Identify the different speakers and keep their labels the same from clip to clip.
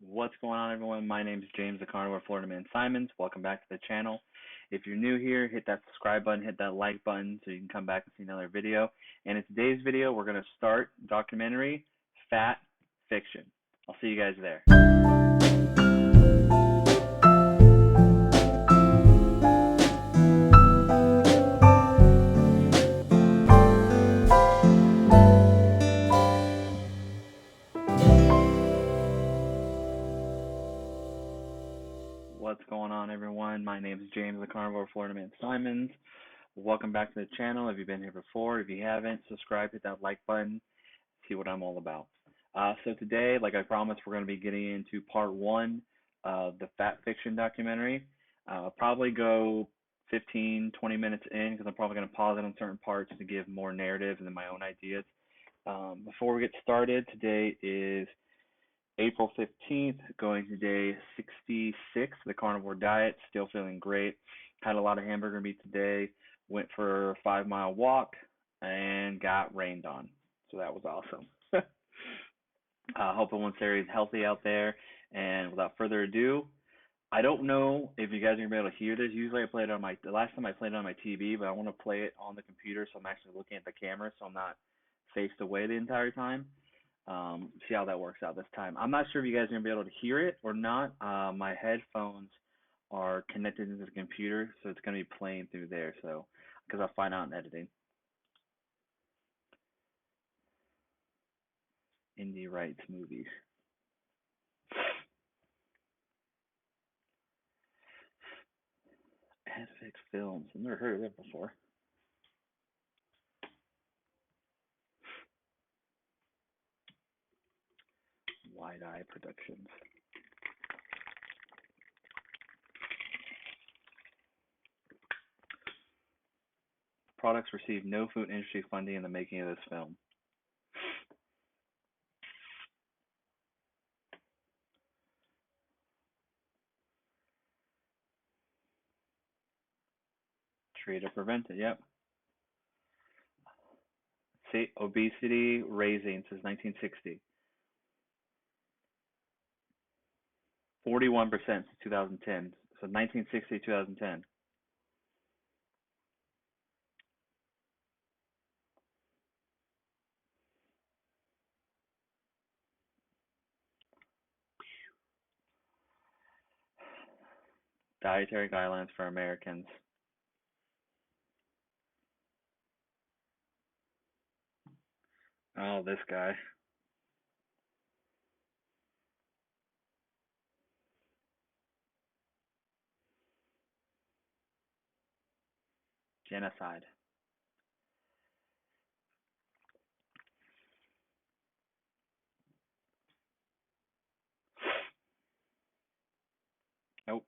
Speaker 1: What's going on, everyone? My name is James, the Carnivore Florida Man Simons. Welcome back to the channel. If you're new here, hit that subscribe button, hit that like button so you can come back and see another video. And in today's video, we're going to start documentary Fat Fiction. I'll see you guys there. What's going on, everyone? My name is James, the Carnivore Florida Man Simons. Welcome back to the channel. If you've been here before, if you haven't, subscribe, hit that like button, see what I'm all about. So today, like I promised, we're going to be getting into part one of the Fat Fiction documentary. I'll probably go 15, 20 minutes in because I'm probably going to pause it on certain parts to give more narrative and then my own ideas. Before we get started, today is April 15th, going to day 66 of the carnivore diet. Still feeling great. Had a lot of hamburger meat today. Went for a 5-mile walk and got rained on. So that was awesome. Hope everyone's very healthy out there. And without further ado, I don't know if you guys are gonna be able to hear this. Usually I play it on the last time I played it on my TV, but I want to play it on the computer, so I'm actually looking at the camera, so I'm not faced away the entire time. See how that works out this time. I'm not sure if you guys are gonna be able to hear it or not. My headphones are connected to the computer, so it's gonna be playing through there. So, because I'll find out in editing. Indie rights movies. Adfix Films. I've never heard of that before. Wide Eye Productions. Products received no food industry funding in the making of this film. Treat or prevent it, yep. See, obesity raising since 1960. 41% since 2010. So 1960 2010. Dietary guidelines for Americans. Oh, this guy. Genocide. Nope.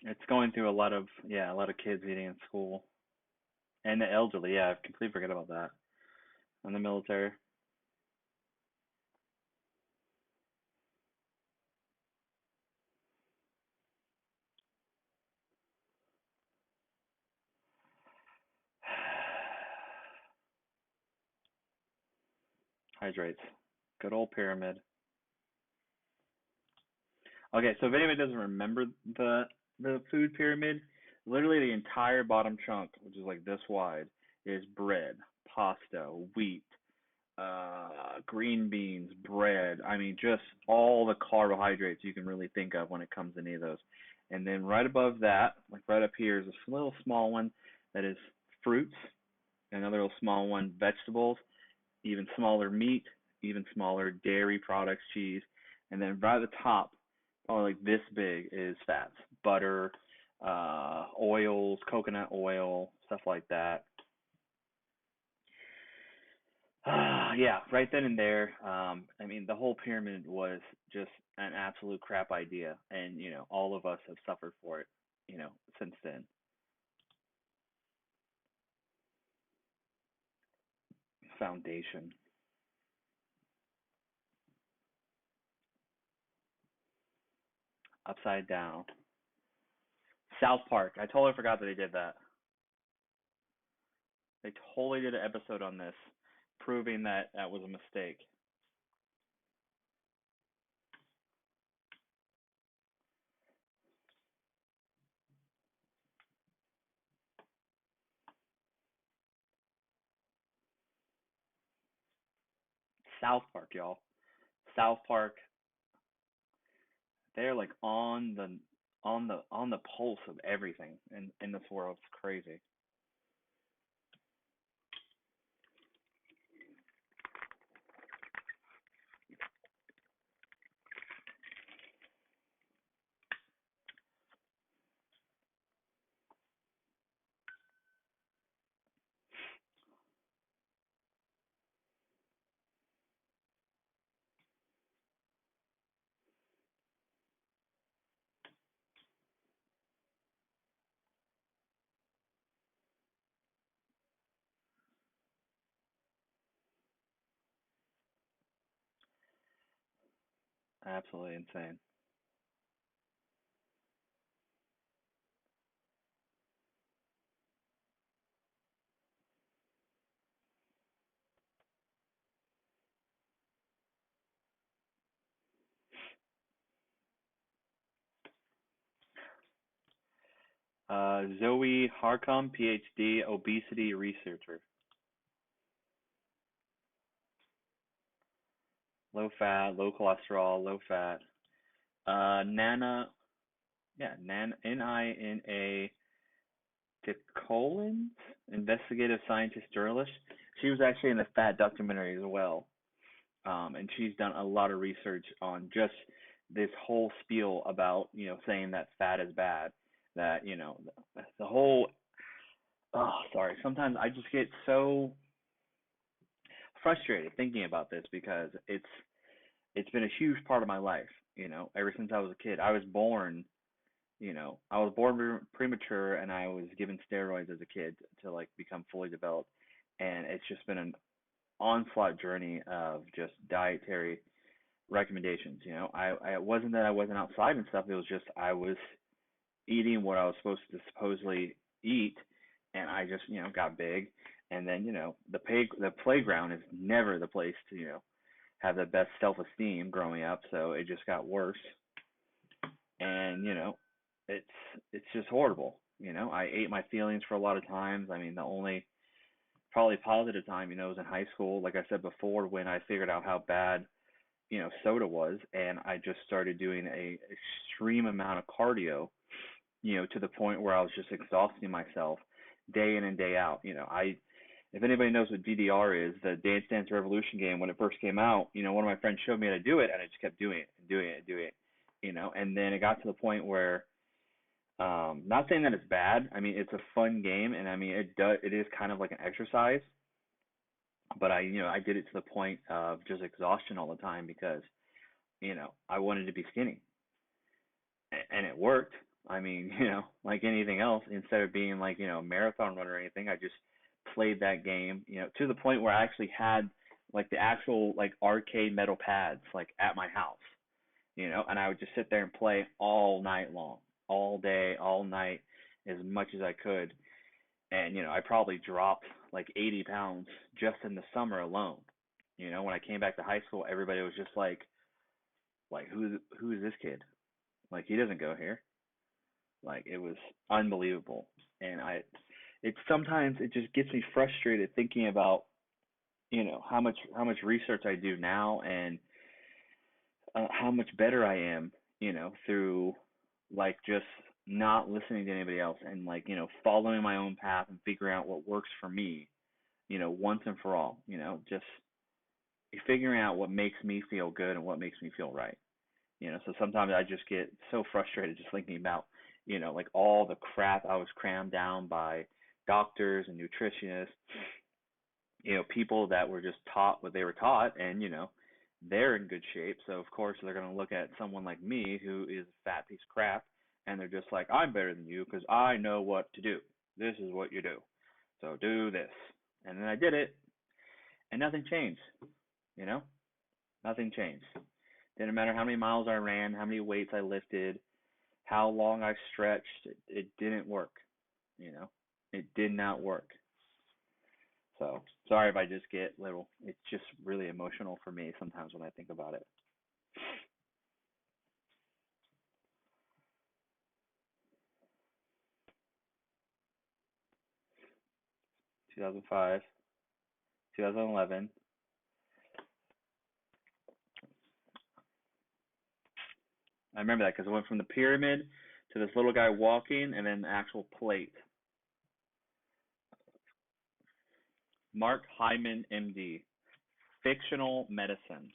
Speaker 1: It's going through a lot of kids eating in school. And the elderly, yeah, I completely forget about that. And the military. Hydrates. Good old pyramid. Okay, so if anybody doesn't remember the food pyramid, literally the entire bottom chunk, which is like this wide, is bread, pasta, wheat, green beans, bread. I mean, just all the carbohydrates you can really think of when it comes to any of those. And then right above that, like right up here, is a little small one that is fruits, another little small one, vegetables, even smaller meat, even smaller dairy products, cheese, and then right at the top, probably like this big, is fats, butter, oils, coconut oil, stuff like that. Yeah, right then and there. I mean, the whole pyramid was just an absolute crap idea, and all of us have suffered for it, since then. Foundation. upside down. South Park. I totally forgot that they did that. They totally did an episode on this, proving that that was a mistake. South Park, y'all. South Park. They're like on the pulse of everything in this world. It's crazy. Absolutely insane. Zoe Harcum, PhD, obesity researcher. Low fat, low cholesterol, low fat. Nana, yeah, Nina Ticolins, investigative scientist journalist. She was actually in the fat documentary as well. And she's done a lot of research on just this whole spiel about, saying that fat is bad. That, the whole, oh, sorry, sometimes I just get so frustrated thinking about this because it's been a huge part of my life, ever since I was a kid. I was born premature and I was given steroids as a kid to like become fully developed. And it's just been an onslaught journey of just dietary recommendations. It wasn't that I wasn't outside and stuff. It was just I was eating what I was supposed to supposedly eat, and I just got big. And then the playground is never the place to have the best self-esteem growing up. So it just got worse, and it's it's just horrible. I ate my feelings for a lot of times. I mean, the only probably positive time, was in high school, like I said before, when I figured out how bad soda was, and I just started doing a extreme amount of cardio, to the point where I was just exhausting myself day in and day out. If anybody knows what DDR is, the Dance Dance Revolution game, when it first came out, one of my friends showed me how to do it, and I just kept doing it and doing it and doing it, and then it got to the point where, not saying that it's bad. I mean, it's a fun game, and I mean, it is kind of like an exercise, but I did it to the point of just exhaustion all the time because, I wanted to be skinny, and it worked. I mean, like anything else, instead of being like, a marathon runner or anything, I just played that game, to the point where I actually had like the actual like arcade metal pads like at my house, and I would just sit there and play all night long, all day, all night, as much as I could. And, I probably dropped like 80 pounds just in the summer alone. When I came back to high school, everybody was just like who is this kid? Like he doesn't go here. Like it was unbelievable. And it sometimes it just gets me frustrated thinking about, how much research I do now, and how much better I am, through like just not listening to anybody else, and like, following my own path and figuring out what works for me, once and for all, just figuring out what makes me feel good and what makes me feel right. So sometimes I just get so frustrated just thinking about, like all the crap I was crammed down by doctors and nutritionists, people that were just taught what they were taught, and they're in good shape. So of course they're going to look at someone like me who is a fat piece of crap, and they're just like, I'm better than you because I know what to do. This is what you do. So do this. And then I did it, and nothing changed. You know, nothing changed. Didn't matter how many miles I ran, how many weights I lifted. how long I stretched, it didn't work. You know, it did not work. So sorry if I just get little. It's just really emotional for me sometimes when I think about it. 2005, 2011. I remember that because it went from the pyramid to this little guy walking and then the actual plate. Mark Hyman, MD. Fictional medicine.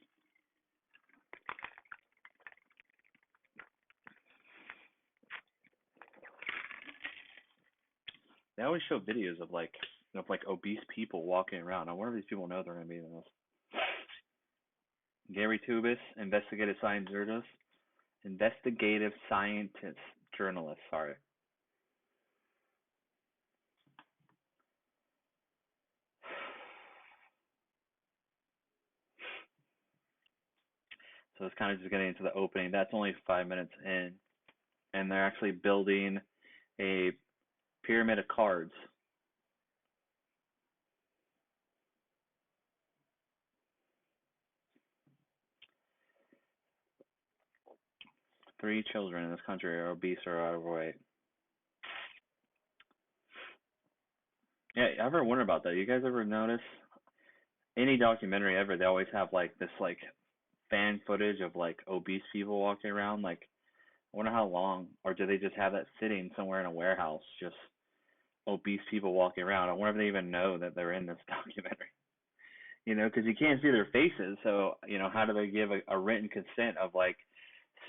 Speaker 1: They always show videos of like obese people walking around. I wonder if these people know they're going to be in this. Gary Tubis, investigative scientist journalist. Sorry. So it's kind of just getting into the opening. That's only 5 minutes in, and they're actually building a pyramid of cards. Three children in this country are obese or overweight. Yeah, I ever wonder about that? You guys ever notice any documentary ever? They always have like this like fan footage of like obese people walking around. Like, I wonder how long, or do they just have that sitting somewhere in a warehouse, just obese people walking around? I wonder if they even know that they're in this documentary. You know, because you can't see their faces. So, you know, how do they give a written consent of like,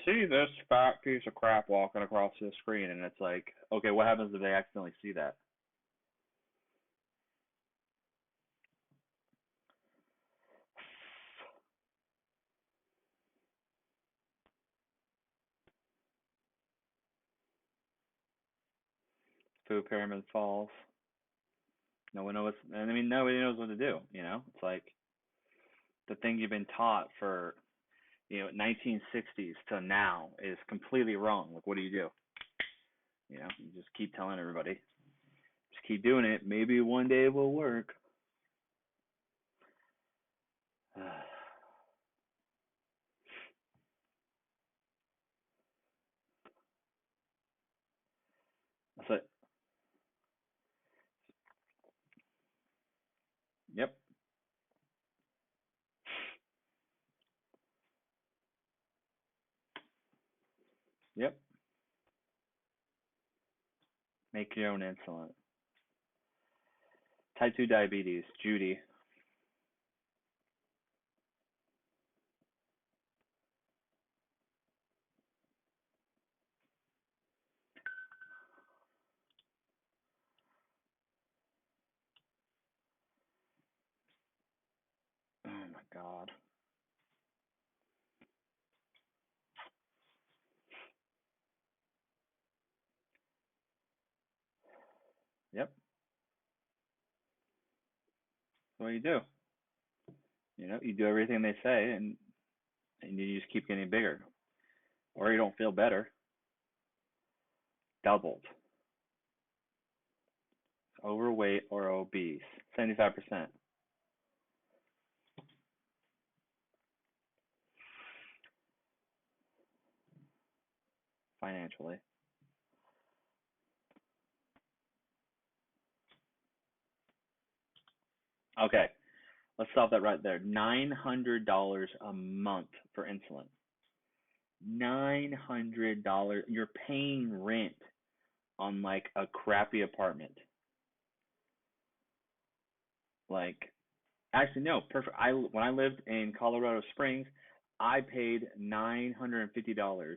Speaker 1: see this fat piece of crap walking across the screen? And it's like, okay, what happens if they accidentally see that? Food pyramid falls. No one knows. And I mean, nobody knows what to do. You know, it's like the thing you've been taught for, 1960s to now is completely wrong. Like, what do? You just keep telling everybody, just keep doing it. Maybe one day it will work. That's it. Yep. Yep. Make your own insulin. Type 2 diabetes. Judy. Oh my God. Yep. That's what you do. You do everything they say, and you just keep getting bigger, or you don't feel better. Doubled. Overweight or obese. 75% financially. Okay, let's stop that right there. $900 a month for insulin. $900. You're paying rent on like a crappy apartment. Like, actually, no, perfect. When I lived in Colorado Springs, I paid $950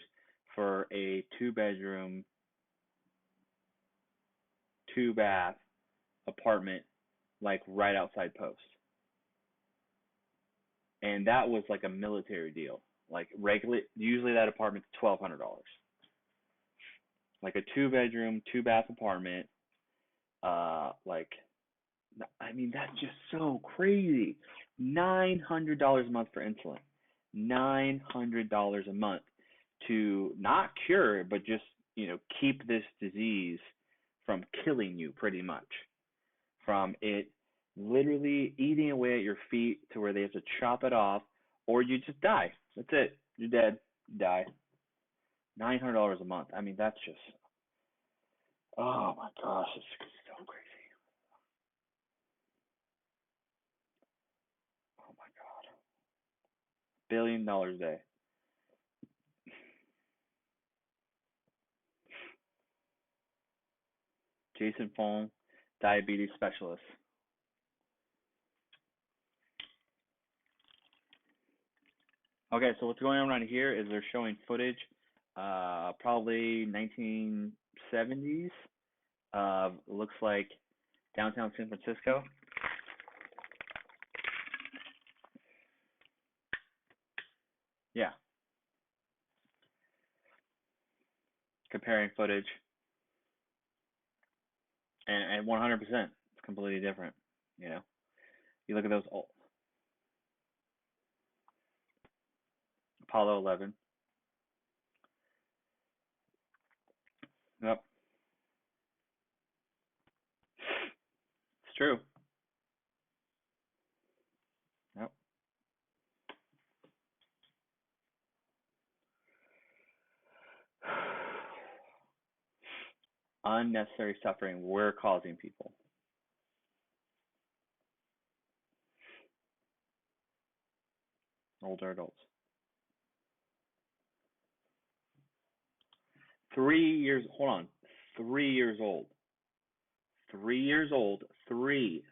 Speaker 1: for a 2 bedroom, 2 bath apartment, like right outside Post. And that was like a military deal. Like regular, usually that apartment's $1,200. Like a 2 bedroom, 2 bath apartment. Like, I mean, that's just so crazy. $900 a month for insulin. $900 a month to not cure, but just keep this disease from killing you pretty much. From it literally eating away at your feet to where they have to chop it off, or you just die. That's it. You're dead. You die. $900 a month. I mean, that's just, oh my gosh, it's so crazy. Oh my God. $1 billion a day. Jason Fong, diabetes specialist. Okay, so what's going on right here is they're showing footage, probably 1970s. Looks like downtown San Francisco. Yeah. Comparing footage. And 100%, it's completely different. You look at those old Apollo 11. Yep, it's true. Yep. Unnecessary suffering we're causing people. Older adults. 3 years, hold on. 3 years old. 3 years old. Three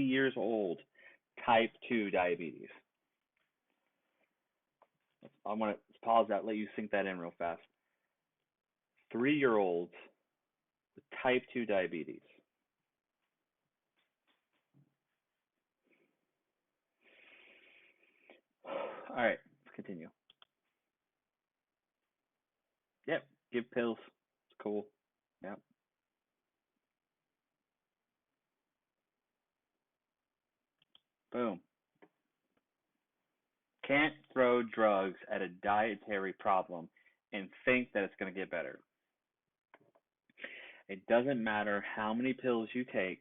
Speaker 1: years old. Type 2 diabetes. I'm going to pause that, let you sink that in real fast. 3-year-olds with type 2 diabetes. All right, let's continue. Yep, give pills. It's cool. Yep. Boom. Can't throw drugs at a dietary problem and think that it's going to get better. It doesn't matter how many pills you take.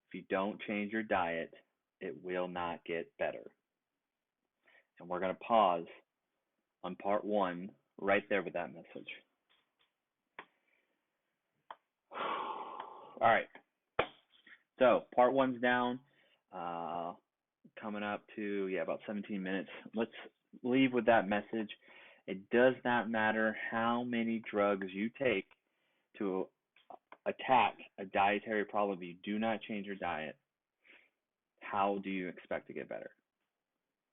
Speaker 1: If you don't change your diet, it will not get better. And we're going to pause on part 1 right there with that message. All right. So part 1's down. Coming up to, about 17 minutes. Let's leave with that message. It does not matter how many drugs you take to attack a dietary problem. If you do not change your diet, how do you expect to get better?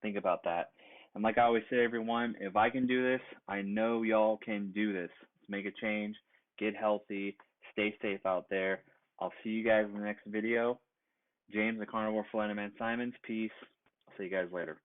Speaker 1: Think about that. And like I always say, everyone, if I can do this, I know y'all can do this. Let's make a change, get healthy, stay safe out there. I'll see you guys in the next video. James, the Carnivore Florida Man Simons, peace. I'll see you guys later.